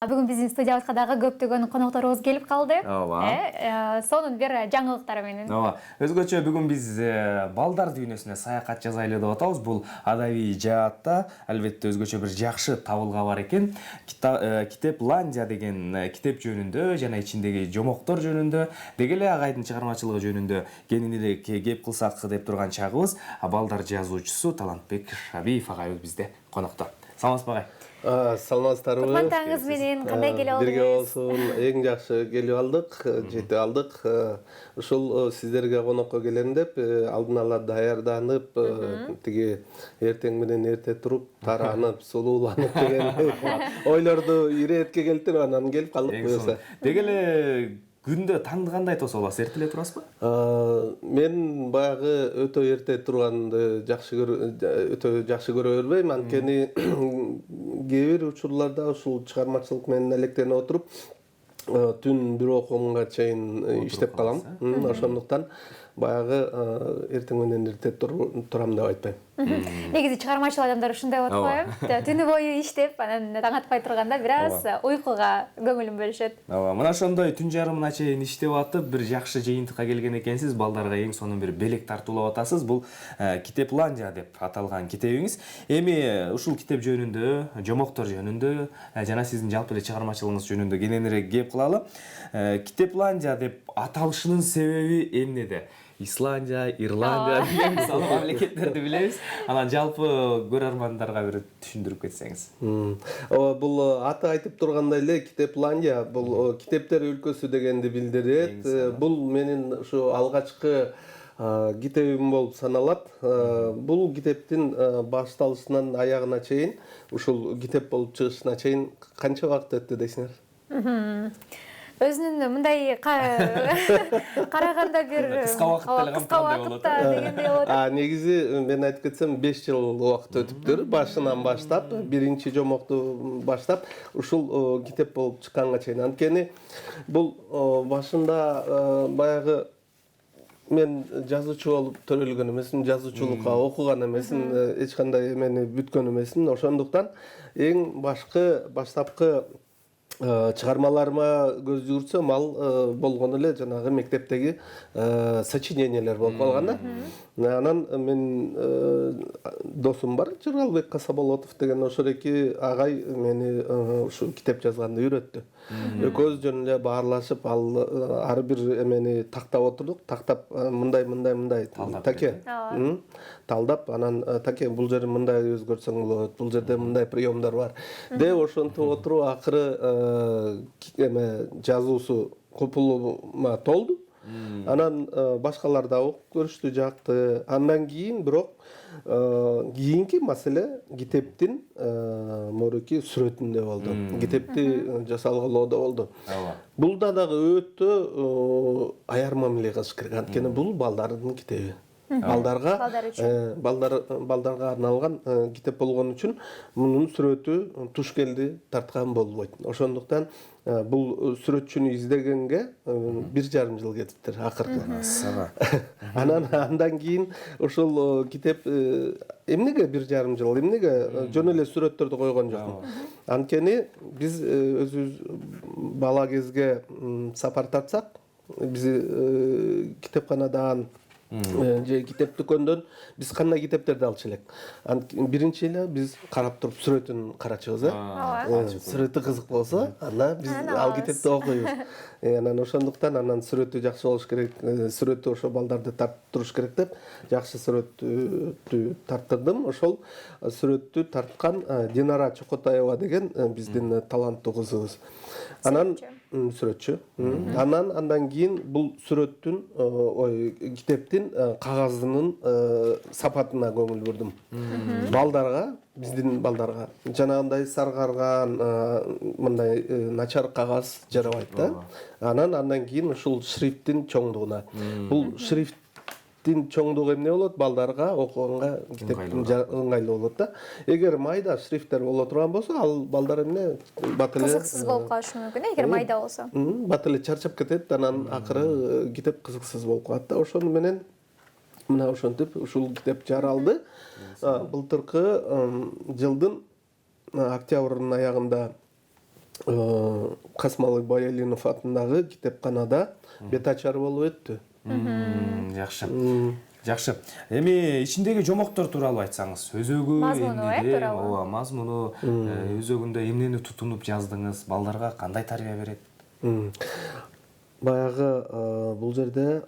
Бүгүн биздин студиябызга дагы көптөгөн конокторубуз келип калды. Ооба. Сонун бир жаңылыктар менен. Ооба. Өзгөчө бүгүн биз балдар дүйнөсүнө саякат жасайлы деп атабыз. Бул адабий жаатта албетте өзгөчө бир жакшы табылга бар экен. Китепландия деген китеп жөнүндө жана ичиндеги жомоктор жөнүндө, деги эле агайдын чыгармачылыгы жөнүндө кеңири кеп кылсак деп турган чагыбыз балдар жазуучусу Талантбек Шабиев агайыбыз бизде конокто. Саламатсызбы агай? Саламатсыздарбы? Кутман таңыңыз менен кандай келип алдыңыз? Бирге болсун, эң жакшы келип алдык, жетип алдык. Ушул сиздерге конокко келем деп алдын ала даярданып, тиги эртең менен эрте туруп, таранып, сулууланып деген ойлорду иретке келтирип анан келип калдык буюрса. Деги эле күндө таңды кандай тосуп аласыз? Эртеле турасызбы? Мен баягы өтө эрте турганды өтө жакшы көрө бербейм. Анткени кээ бир учурларда ушул чыгармачылык менен электенип отуруп, түн 1 чейин иштеп калам. Ошондуктан баягы эртең менен эрте турам деп айтпайм. Негизи чыгармачыл адамдар ушундай болот го. Түнү бою иштеп, анан таң атпай турганда бир аз уйкуга көңүлүн бөлүшөт. Ооба, мына ошондой түн жарымына чейин иштеп атып, бир жакшы жыйынтыкка келген экенсиз. Балдарга эң сонун бир белек тартуулап атасыз. Бул Китепландия деп аталган китебиңиз. Эми ушул китеп жөнүндө, жомоктор жөнүндө жана сиздин жалпы эле чыгармачылыгыңыз жөнүндө кененирээк кеп кылалы. Китепландия деп аталышынын себеби эмнеде? Исландия, Ирландия деген мисалы мамлекеттерди билебиз. Анан жалпы көрөрмандарга бир түшүндүрүп кетсеңиз. Бул аты айтып тургандай эле Китепландия бул китептер өлкөсү дегенди билдирет. Бул менин ушу алгачкы китебим болуп саналат. Бул китептин башталышынан аягына чейин, ушул китеп болуп чыгышына чейин канча убакыт өттү дейсиңер? Өзүнүн мындай караганда бир кыска убакытта дегендей болот. Негизи мен айтып кетсем 5 жыл убакыт өтүптүр. Башынан баштап, биринчи жомокту баштап ушул китеп болуп чыкканга чейин. Анткени бул башында баягы мен жазуучу болуп төрөлгөн эмесмин, жазуучулукка окуган эмесмин, эч кандай эмени бүткөн эмесмин. Ошондуктан эң баштапкы чыгармаларыма көз жүгүртсөм, ал болгону эле жанагы мектептеги сочинениялер болуп калган да. Анан мен досум бар, Жыргалбек Касаболотов деген, ошол эки агай мени ушу китеп жазганды үйрөттү. Экөөбүз жөн эле баарлашып, ар бир эмени тактап отурдук. Тактап мындай таке талдап, анан таке бул жерин мындай өзгөртсөң болот, бул жерде мындай приемдар бар деп ошентип отуруп акыры жазуусу купулума толду. Анан башкалар да окуп көрүштү, жакты. Андан кийин бирок кийинки маселе китептин морики сүрөтүндө болду. Китепти жасалгылоодо болду. Бул дагы өтө аяр мамиле кылыш керек. Анткени бул балдардын китеби. Балдарга арналган китеп болгон үчүн мунун сүрөтү туш келди тарткан болбойт. Ошондуктан бул сүрөтчүнү издегенге 1,5 жыл кетиптир акыркы. Андан кийин ушул китеп эмнеге 1,5 жыл, эмнеге жөн эле сүрөттөрдү койгон жокмун? Анткени биз өзүбүз бала кезге сапар тартсак, биз китепканадан же китеп дүкөндөн биз кандай китептерди алчу элек? Биринчи эле биз карап туруп сүрөтүн карачубуз, сүрөтү кызык болсо, анда биз ал китепти окуйбуз. Анан ошондуктан сүрөтү жакшы болуш керек, сүрөтү ошо балдарды тартып туруш керек деп, жакшы сүрөттү тарттырдым. Ошол сүрөттү тарткан Динара Чокотаева деген биздин таланттуу кызыбыз. Анан сүрөтчү. Андан кийин бул сүрөттүн, китептин кагазынын сапатына көңүл бурдум. Балдарга, биздин балдарга жанагындай саргарган, мындай начар кагаз жарабайт да. Андан кийин ушул шрифттин чоңдугуна. Бул шрифттин чоңдугу эмне болот? Балдарга окуганга китептин ыңгайлуу болот да. Эгер майда шрифттер боло турган болсо, ал балдар эмне бат эле кызыксыз болуп калышы мүмкүн, эгер майда болсо. Бат эле чарчап кетет, анан акыры китеп кызыксыз болуп калат да. Ошону менен мына ошентип ушул китеп жаралды. Былтыркы жылдын октябрынын аягында Касмалы Баялинов атындагы китепканада бет ачар болуп өттү. Жакшы. Жакшы. Эми ичиндеги жомоктор тууралуу айтсаңыз, өзөгү Мазмуну, тууралуу. ооба, мазмуну, өзөгүндө эмнени тутунуп жаздыңыз, балдарга кандай тарбия берет? Баягы бул жерде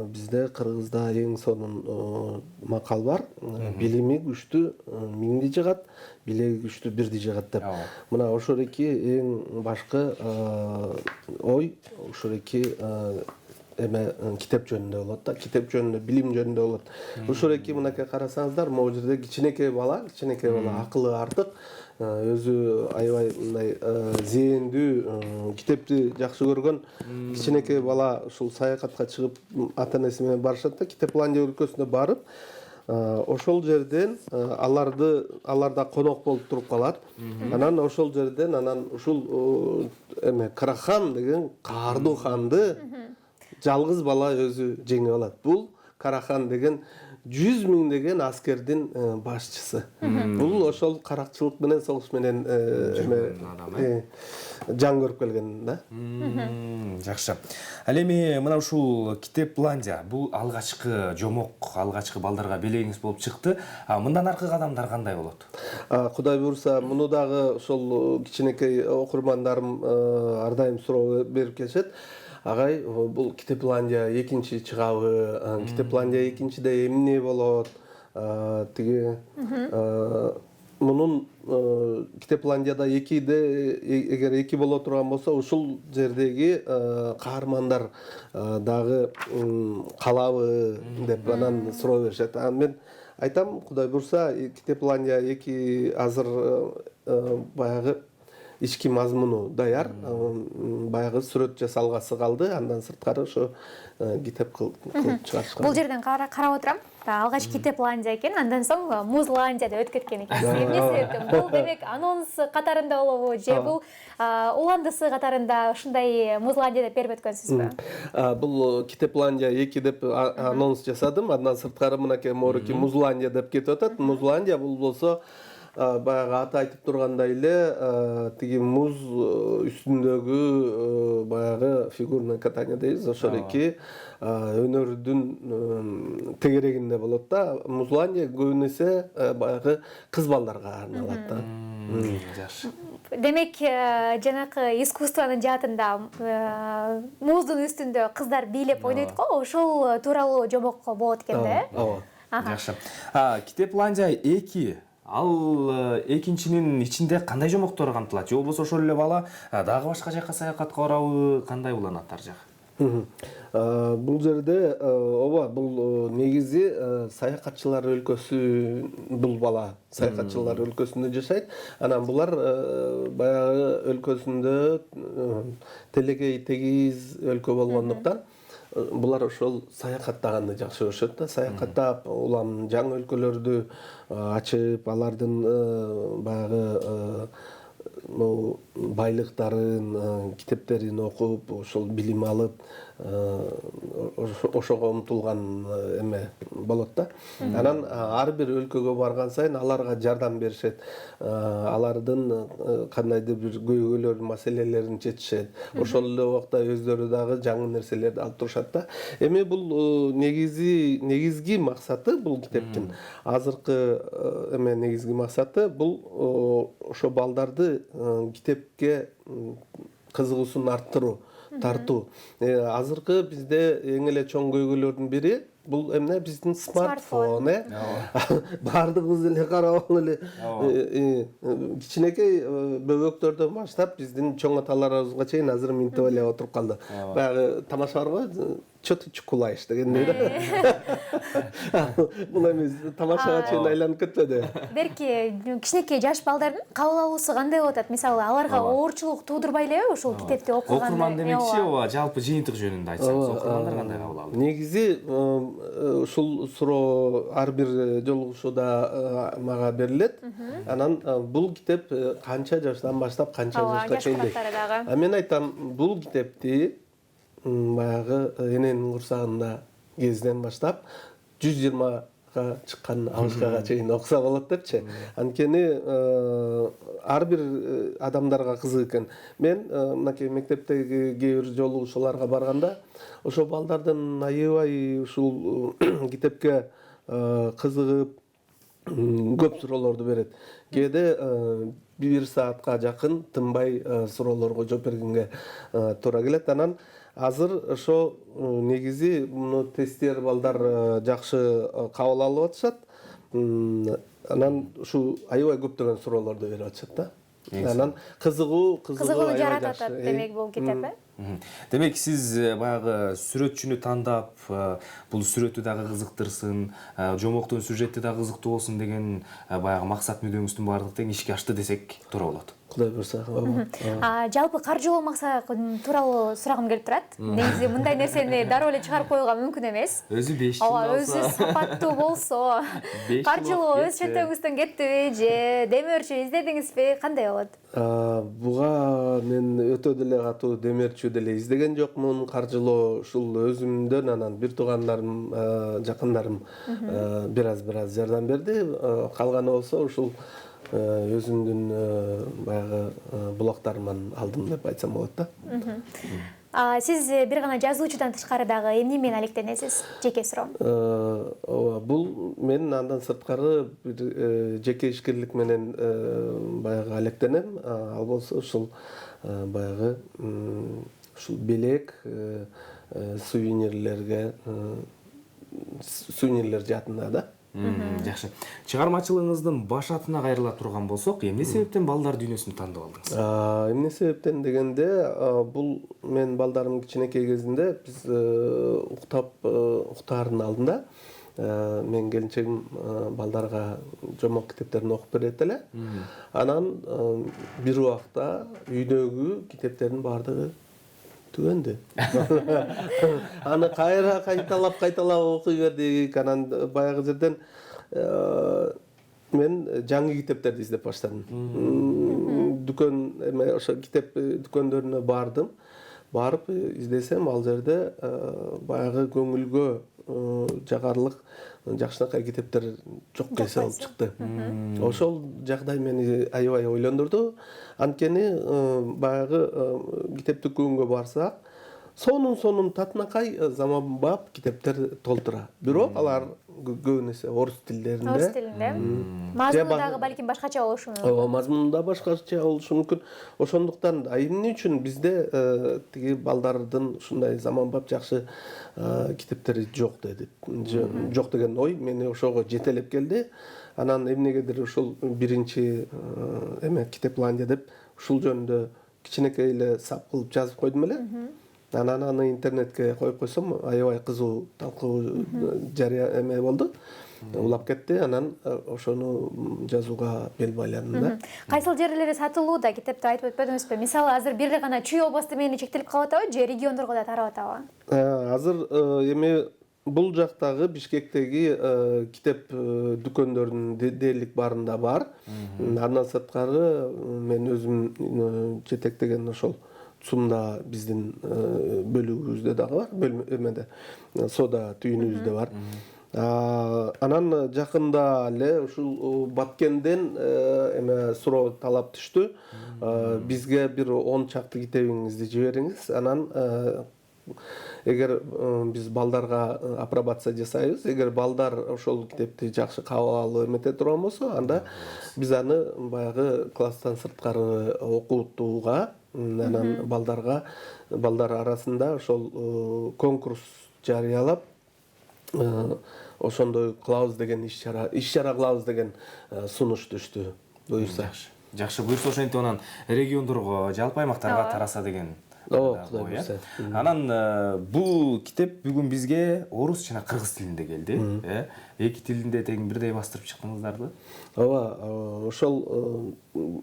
бизде Кыргызда эң сонун макал бар. Билими күчтүү миңди жыгат, билеги күчтүү бирди жыгат деп. Мына ошол эки эң башкы ой, ошол эки эме китеп жөнүндө болот да, китеп жөнүндө, билим жөнүндө болот. Ошол эки мынакей карасаңыздар, могу жерде кичинекей бала акылы артык, өзү аябай мындай зээндүү, китепти жакшы көргөн кичинекей бала ушул саякатка чыгып ата энеси менен барышат да, Китепландия өлкөсүнө барып, ошол жерден аларда конок болуп туруп калат. Анан ошол жерден ушул эме Карахан деген каардуу ханды жалгыз бала өзү жеңип алат. Бул Карахан деген 100 миңдеген аскердин башчысы. Бул ошол каракчылык менен, согуш менен жан көрүп келген да. Жакшы. Ал эми мына ушул Китепландия бул алгачкы жомок, алгачкы балдарга белегиңиз болуп чыкты. Мындан аркы кадамдар кандай болот? Кудай буйрса, муну дагы ошол кичинекей окурмандарым ар дайым суроо берип келишет. Агай, бул Китепландия экинчи чыгабы, Китепландия экинчиде эмне болот? Тиги мунун Китепландияда эгер эки боло турган болсо, ушул жердеги каармандар дагы калабы деп анан суроо беришет. Мен айтам, Кудай буйрса, Китепландия эки азыр баягы ички мазмуну даяр, баягы сүрөт жасалгасы калды, андан сырткары ошо китеп кылып чыгарышкан. Бул жерден карап отурам. Алгач Китепландия экен, андан соң Музландия деп өтүп кеткен экен. Эмне себептен? Бул демек анонс катарында болобу, же бул уландысы катарында ушундай Музландия деп берип өткөнсүзбү? Бул Китепландия 2 деп анонс жасадым, андан сырткары мынакей морики Музландия деп кетип атат. Музландия бул болсо баягы аты айтып тургандай эле, тиги муз үстүндөгү баягы фигурное катание дейбиз, ошол эки өнөрдүн тегерегинде болот да. Музландия көбүнесе баягы кыз балдарга арналат да. Жакшы. Демек, жанакы искусствонун жаатында муздун үстүндө кыздар бийлеп ойнойт го, ошол тууралуу жомок болот экен да? Ооба. Жакшы. Китепландия 2 ал экинчинин ичинде кандай жомоктор камтылат? Же болбосо ошол эле бала дагы башка жакка саякатка барабы? Кандай уланат ар жак? Бул жерде ооба, бул негизи саякатчылар өлкөсү, бул бала саякатчылар өлкөсүндө жашайт. Анан булар баягы өлкөсүндө телекей тегиз өлкө болгондуктан булар ошол саякаттаганды жакшы көрүшөт да. Саякаттап, улам жаңы өлкөлөрдү ачып, алардын баягы байлыктарын, китептерин окуп, ошол билим алып, ошого умтулган эме болот да. Анан ар бир өлкөгө барган сайын аларга жардам беришет. Алардын кандайдыр бир көйгөйлөр, маселелерин чечишет. Ошол эле убакта өздөрү дагы жаңы нерселерди алып турушат да. Эми бул негизги максаты бул китептин. Азыркы эме негизги максаты бул ошо балдарды китепке кызыгуусун арттыруу, тартуу. Азыркы бизде эң эле чоң көйгөйлөрдүн бири бул эмне, биздин смартфон, баардыгыбыз эле карап эле кичинекей бөбөктөрдөн баштап биздин чоң аталарыбызга чейин азыр минтип эле отуруп калды. Баягы тамаша бар го, чё ты чукулаешь дегендей да. Бул эми тамашага чейин айланып кетпеди. Берки кичинекей жаш балдардын кабыл алуусу кандай болуп атат? Мисалы, аларга оорчулук туудурбай элеби ушул китепти окуганда? Окурман демекчи, ооба, жалпы жыйынтык жөнүндө айтсаңыз, окурмандар кандай кабыл алды? Негизи ушул суроо ар бир жолугушууда мага берилет. Анан бул китеп канча жаштан баштап канча жашка чейин дейт. Мен айтам, бул китепти баягы эненин курсагында кезден баштап 120 алышка чыккан алышкага чейин окуса болот депчи. Анткени ар бир адамдарга кызык экен. Мен мынакей мектептеги кээ бир жолугушууларга барганда ошо балдардын аябай ушул китепке кызыгып көп суроолорду берет. Кээде 1 саатка жакын тынбай суроолорго жооп бергенге туура келет. Анан азыр ошо негизи муну тесттер балдар жакшы кабыл алып атышат. Анан ушу аябай көптөгөн суроолорду берип атышат да. Анан кызыгуу жаратып атат демек бул китеп. Демек сиз баягы сүрөтчүнү тандап, бул сүрөтү дагы кызыктырсын, жомоктун сюжети дагы кызыктуу болсун деген баягы максат мүдөөңүздүн баардыгы тең ишке ашты десек туура болот. Кудай буйрса. Жалпы каржылоо максаты тууралуу сурагым келип турат. Негизи мындай нерсени дароо эле чыгарып коюуга мүмкүн эмес. Өзү 5 жыл Ооба, өзү сапаттуу болсо, каржылоо өз чөнтөгүңүздөн кетпиби же демөөрчү издедиңизби, кандай болот? Буга мен өтө деле катуу демерчү деле издеген жокмун. Каржылоо ушул өзүмдөн, анан бир туугандарым, жакындарым бир аз жардам берди. Калганы болсо ушул өзүмдүн баягы булактарыман алдым деп айтсам болот да. Сиз бир гана жазуучудан тышкары дагы эмне менен алектенесиз? Жеке суроо. Бул мен андан сырткары бир жеке ишкерлик менен баягы алектенем. Ал болсо ушул баягы ушул белек сувенирлер жаатында да. Жакшы. Чыгармачылыгыңыздын башатына кайрыла турган болсок, эмне себептен балдар дүйнөсүн тандап алдыңыз? Эмне себептен дегенде, бул мен балдарым кичинекей кезинде биз уктаардын алдында мен келинчегим балдарга жомок китептерин окуп берет эле. Анан бир убакта үйдөгү китептердин баардыгы түгөндү. Аны кайталап окуй бердик. Анан баягы жерден мен жаңы китептерди издеп баштадым. Дүкөн ошо китеп дүкөндөрүнө бардым. Барып издесем, ал жерде баягы көңүлгө жагарлык жакшынакай китептер жок кесе болуп чыкты. Ошол жагдай мени аябай ойлондурду. Анткени баягы китеп дүкөнгө барсак, сонун татынакай заманбап китептер толтура. Бирок алар көбүнесе орус тилдеринде. Орус тилинде. Мазмуну дагы балким башкача болушу мүмкүн. Ооба, мазмуну да башкача болушу мүмкүн. Ошондуктан эмне үчүн бизде тиги балдардын ушундай заманбап жакшы китептери жок дедип, жок деген ой мени ошого жетелеп келди. Анан эмнегедир ушул биринчи Китепландия деп ушул жөнүндө кичинекей эле сап кылып жазып койдум эле. Анан аны интернетке коюп койсом, аябай кызуу талкуу жарыя болду. Улап кетти. Анан ошону жазууга бел байландым да. Кайсыл жерлери сатылууда китепти айтып өтпөдүңүзбү? Мисалы азыр бир эле гана Чүй областу менен чектелип калып атабы же региондорго да тарап атабы? Азыр бул жактагы Бишкектеги китеп дүкөндөрүнүн дээрлик баарында бар. Андан сырткары мен өзүм жетектеген ошол ЦУМда биздин бөлүгүбүздө дагы бар, бөлмөдө сода түйүнүбүздө бар. Анан жакында эле ушул Баткенден суроо талап түштү. Бизге бир 10 чакты китебиңизди жибериңиз. Анан эгер биз балдарга апробация жасайбыз, эгер балдар ошол китепти жакшы кабыл алып эмете турган болсо, анда биз аны баягы класстан сырткары окутууга, анан балдар арасында ошол конкурс жарыялап ошондой кылабыз деген иш-чара кылабыз деген сунуш түштү. Буюрса. Жакшы, буюрса ошентип анан региондорго, жалпы аймактарга тараса деген. Кудай буйрса. Анан бул китеп бүгүн бизге орус жана кыргыз тилинде келди. Эки тилинде тең бирдей бастырып чыктыңыздарбы? Ооба, ошол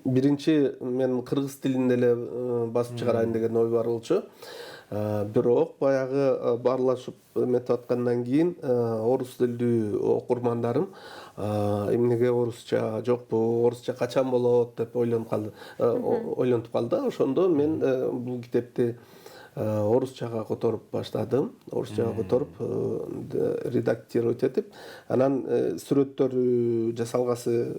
биринчи мен кыргыз тилинде эле басып чыгарайын деген ой бар болчу. Бирок баягы баарлашып эметип аткандан кийин орус тилдүү окурмандарым эмнеге орусча жокпу, орусча качан болот деп ойлонуп калды. Ошондо мен бул китепти орусчага которуп баштадым. Орусчага которуп редактировать этип, анан сүрөттөр жасалгасы,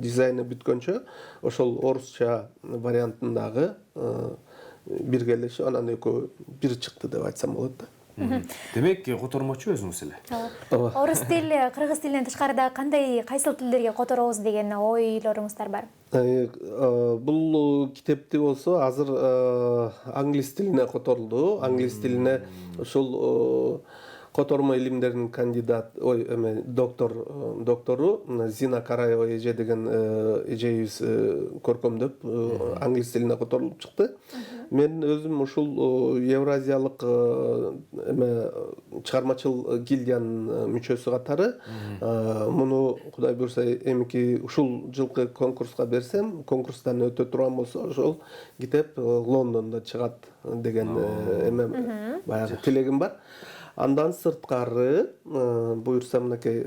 дизайны бүткөнчө ошол орусча вариантындагы биргелешип анан экөө бир чыкты деп айтсам болот да. Демек котормочу өзүңүз эле. Орус тили, кыргыз тилинен тышкарыда кайсыл тилдерге которобуз деген ойлоруңуздар бар? Бул китепти болсо азыр англис тилине которулду. Англис тилине ушул котормо илимдеринин доктору Зина Караева эже деген эжебиз көркөмдөп англис тилине которулуп чыкты. Мен өзүм ушул Евразиялык чыгармачыл гильдиянын мүчөсү катары муну Кудай буйрса эмки ушул жылкы конкурска берсем, конкурстан өтө турган болсо ошол китеп Лондондо чыгат деген баягы тилегим бар. Андан сырткары буйрса мынакей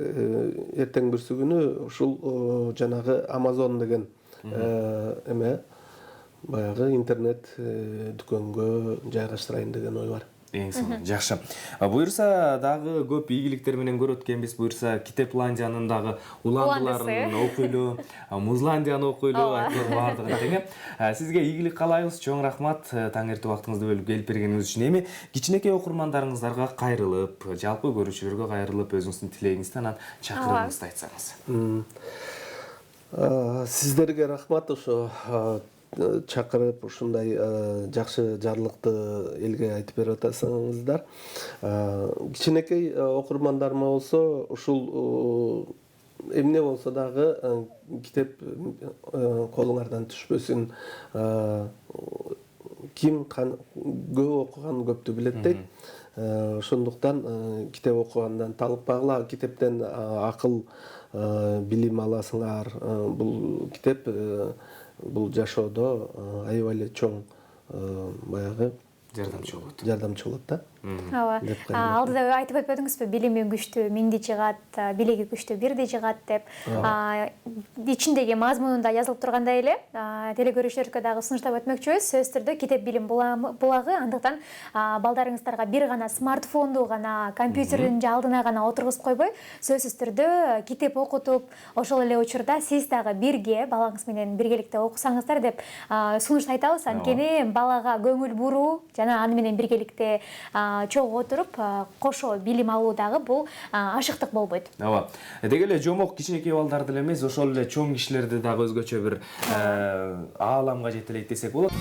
эртең бирси күнү ушул жанагы Amazon деген баягы интернет дүкөнгө жайгаштырайын деген ой бар. Эң сонун, жакшы. Буйрса дагы көп ийгиликтер менен көрөт экенбиз. Буйрса Китепландиянын дагы уландыларын окуйлу, Музландияны окуйлу, айтор бардыгын тең. Сизге ийгилик каалайбыз. Чоң рахмат таңертең вактыңызды бөлүп келип бергениңиз үчүн. Эми кичинекей окурмандарыңыздарга кайрылып, жалпы көрүүчүлөргө кайрылып өзүңүздүн тилегиңизди анан чакырыгыңызды айтсаңыз. Сиздерге рахмат ошо чакырып ушундай жакшы жарлыкты элге айтып берип атасыңыздар. Кичинекей окурмандарыма болсо ушул эмне болсо дагы китеп колуңардан түшпөсүн. Ким көп окуган көптү билет дейт. Ошондуктан китеп окугандан талыкпагыла, китептен акыл, билим аласыңар. Бул китеп бул жашоодо аябай эле чоң баягы жардамчы болот да. Ооба. Алдыда айтып өтпөдүңүзбү? Билими күчтүү миңди жыгат, билеги күчтүү бирди жыгат деп. Ичиндеги мазмунунда жазылып тургандай эле, телекөрүүчүлөргө дагы сунуштап өтмөкчүбүз. Сөзсүз түрдө китеп билим булагы, андыктан балдарыңыздарга бир гана смартфонду гана, компьютердин алдына гана отургузуп койбой, сөзсүз түрдө китеп окутуп, ошол эле учурда сиз дагы бирге балаңыз менен биргеликте окусаңыздар деп сунуш айтабыз. Анткени балага көңүл буруу жана аны менен биргеликте чогуу отуруп кошо билим алуу дагы бул ашыктык болбойт. Ооба. Деги эле жомок кичинекей балдарды эле эмес, ошол эле чоң кишилерди дагы өзгөчө бир ааламга жетелейт десек болот.